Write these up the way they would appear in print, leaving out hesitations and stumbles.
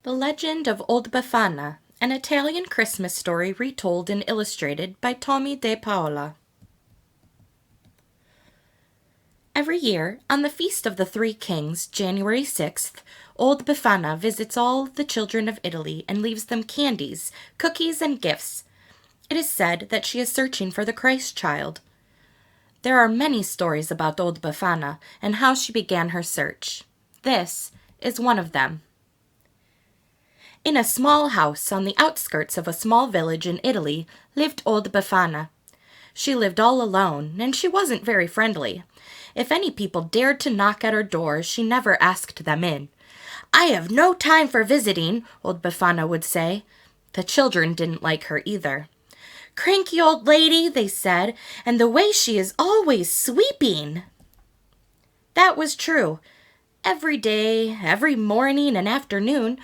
The Legend of Old Befana, an Italian Christmas story retold and illustrated by Tomie dePaola. Every year, on the Feast of the Three Kings, January 6th, Old Befana visits all the children of Italy and leaves them candies, cookies, and gifts. It is said that she is searching for the Christ child. There are many stories about Old Befana and how she began her search. This is one of them. In a small house on the outskirts of a small village in Italy lived Old Befana. She lived all alone, and she wasn't very friendly. If any people dared to knock at her door, she never asked them in. "I have no time for visiting," Old Befana would say. The children didn't like her either. "Cranky old lady," they said, "and the way she is always sweeping." That was true. Every day, every morning and afternoon,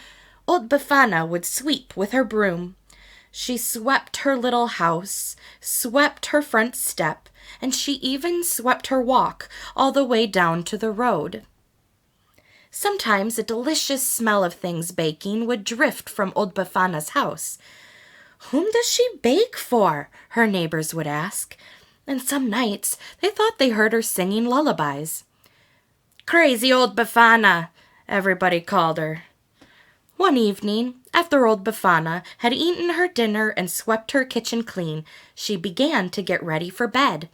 Old Befana would sweep with her broom. She swept her little house, swept her front step, and she even swept her walk all the way down to the road. Sometimes a delicious smell of things baking would drift from Old Befana's house. "Whom does she bake for?" her neighbors would ask, and some nights they thought they heard her singing lullabies. "Crazy Old Befana," everybody called her. One evening, after Old Befana had eaten her dinner and swept her kitchen clean, she began to get ready for bed.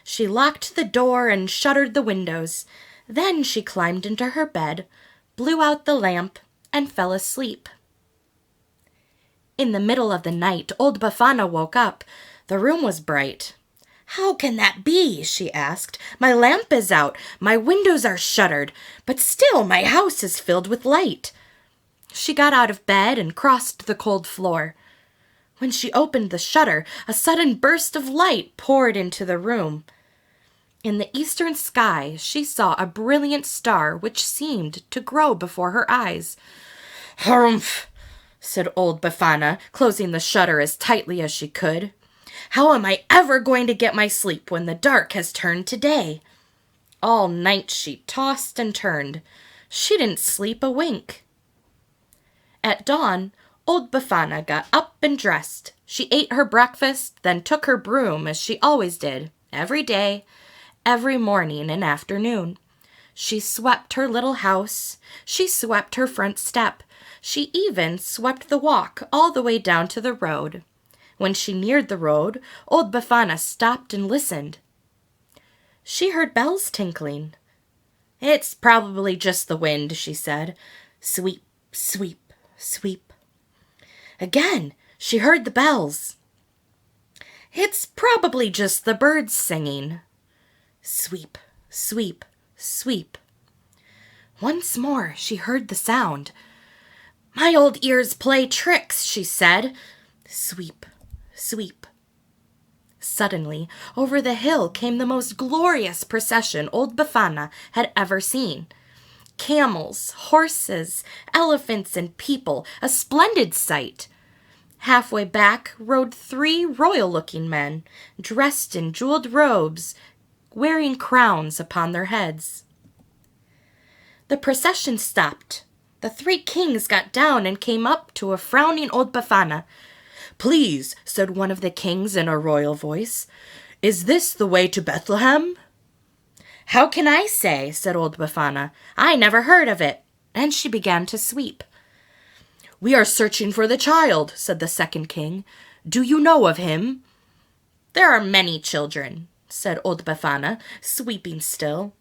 She locked the door and shuttered the windows. Then she climbed into her bed, blew out the lamp, and fell asleep. In the middle of the night, Old Befana woke up. The room was bright. "How can that be?" she asked. "My lamp is out, my windows are shuttered, but still my house is filled with light." She got out of bed and crossed the cold floor. When she opened the shutter, a sudden burst of light poured into the room. In the eastern sky, she saw a brilliant star which seemed to grow before her eyes. "Harumph!" said Old Befana, closing the shutter as tightly as she could. "How am I ever going to get my sleep when the dark has turned to day?" All night she tossed and turned. She didn't sleep a wink. At dawn, Old Befana got up and dressed. She ate her breakfast, then took her broom, as she always did, every day, every morning and afternoon. She swept her little house. She swept her front step. She even swept the walk all the way down to the road. When she neared the road, Old Befana stopped and listened. She heard bells tinkling. "It's probably just the wind," she said. "Sweep, sweep, sweep." Again, she heard the bells. "It's probably just the birds singing." Sweep, sweep, sweep. Once more she heard the sound. "My old ears play tricks," she said. Sweep, sweep. Suddenly, over the hill came the most glorious procession Old Befana had ever seen. Camels, horses, elephants, and people, a splendid sight. Halfway back rode 3 royal-looking men, dressed in jeweled robes, wearing crowns upon their heads. The procession stopped. The 3 kings got down and came up to a frowning Old Befana. "Please," said one of the kings in a royal voice, "is this the way to Bethlehem?" "How can I say?" said Old Befana. "I never heard of it." And she began to sweep. "We are searching for the child," said the second king. "Do you know of him?" "There are many children," said Old Befana, sweeping still.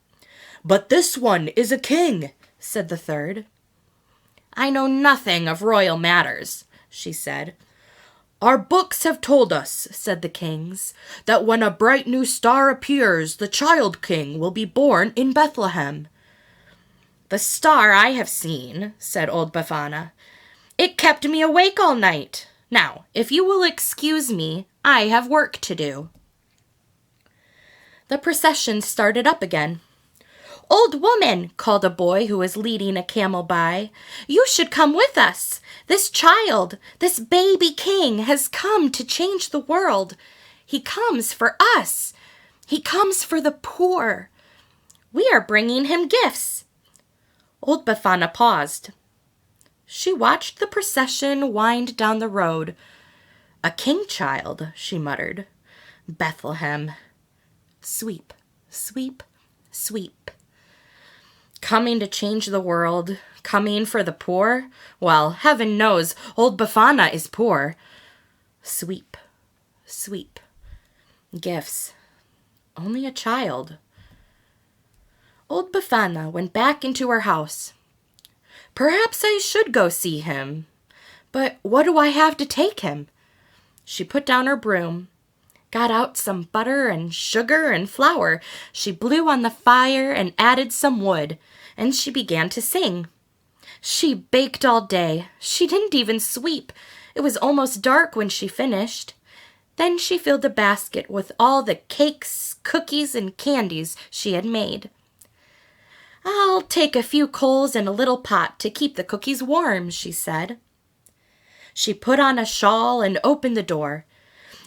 "But this one is a king," said the third. "I know nothing of royal matters," she said. "Our books have told us," said the kings, "that when a bright new star appears, the child king will be born in Bethlehem." "The star I have seen," said Old Befana. "It kept me awake all night. Now, if you will excuse me, I have work to do." The procession started up again. "Old woman," called a boy who was leading a camel by, "you should come with us. This child, this baby king, has come to change the world. He comes for us. He comes for the poor. We are bringing him gifts." Old Befana paused. She watched the procession wind down the road. "A king child," she muttered. "Bethlehem. Sweep, sweep, sweep. Coming to change the world, coming for the poor? Well, heaven knows old Befana is poor. Sweep, sweep. Gifts. Only a child." Old Befana went back into her house. "Perhaps I should go see him. But what do I have to take him?" She put down her broom, got out some butter and sugar and flour. She blew on the fire and added some wood, and she began to sing. She baked all day. She didn't even sweep. It was almost dark when she finished. Then she filled a basket with all the cakes, cookies, and candies she had made. "I'll take a few coals and a little pot to keep the cookies warm," she said. She put on a shawl and opened the door.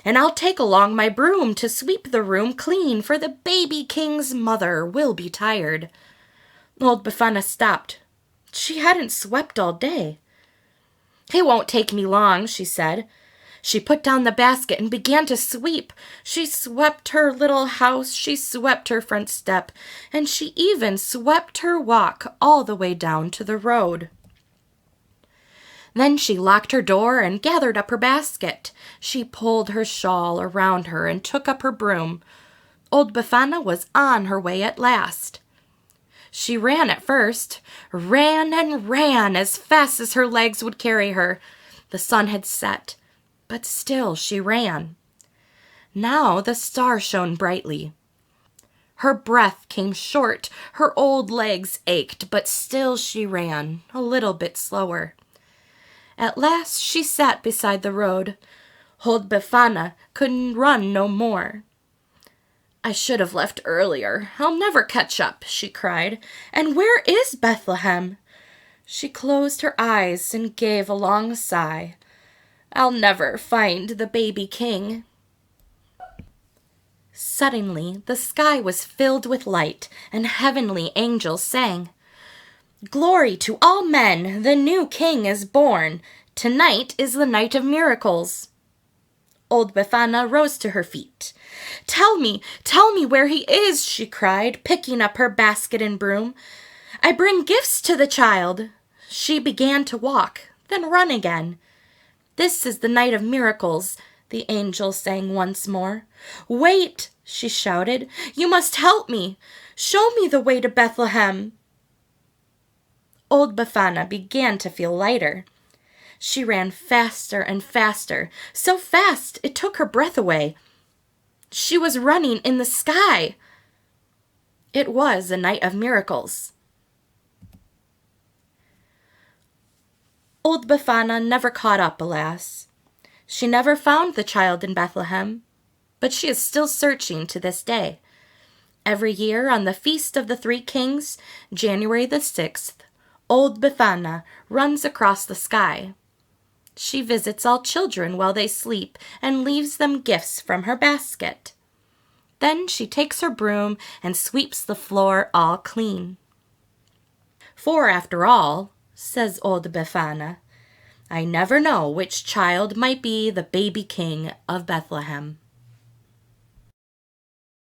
"And I'll take along my broom to sweep the room clean, for the baby king's mother will be tired." Old Befana stopped. She hadn't swept all day. "It won't take me long," she said. She put down the basket and began to sweep. She swept her little house, she swept her front step, and she even swept her walk all the way down to the road. Then she locked her door and gathered up her basket. She pulled her shawl around her and took up her broom. Old Befana was on her way at last. She ran at first, ran and ran as fast as her legs would carry her. The sun had set, but still she ran. Now the star shone brightly. Her breath came short, her old legs ached, but still she ran, a little bit slower. At last she sat beside the road. Old Befana couldn't run no more. "I should have left earlier. I'll never catch up," she cried. "And where is Bethlehem?" She closed her eyes and gave a long sigh. "I'll never find the baby king." Suddenly the sky was filled with light, and heavenly angels sang, "Glory to all men! The new king is born. Tonight is the night of miracles." Old Befana rose to her feet. Tell me where he is," she cried, picking up her basket and broom. "I bring gifts to the child." She began to walk, then run again. "This is the night of miracles," the angel sang once more. "Wait," she shouted. "You must help me. Show me the way to Bethlehem." Old Befana began to feel lighter. She ran faster and faster, so fast it took her breath away. She was running in the sky. It was a night of miracles. Old Befana never caught up, alas. She never found the child in Bethlehem, but she is still searching to this day. Every year on the Feast of the Three Kings, January the 6th, Old Befana runs across the sky. She visits all children while they sleep and leaves them gifts from her basket. Then she takes her broom and sweeps the floor all clean. "For after all," says old Befana, "I never know which child might be the baby king of Bethlehem."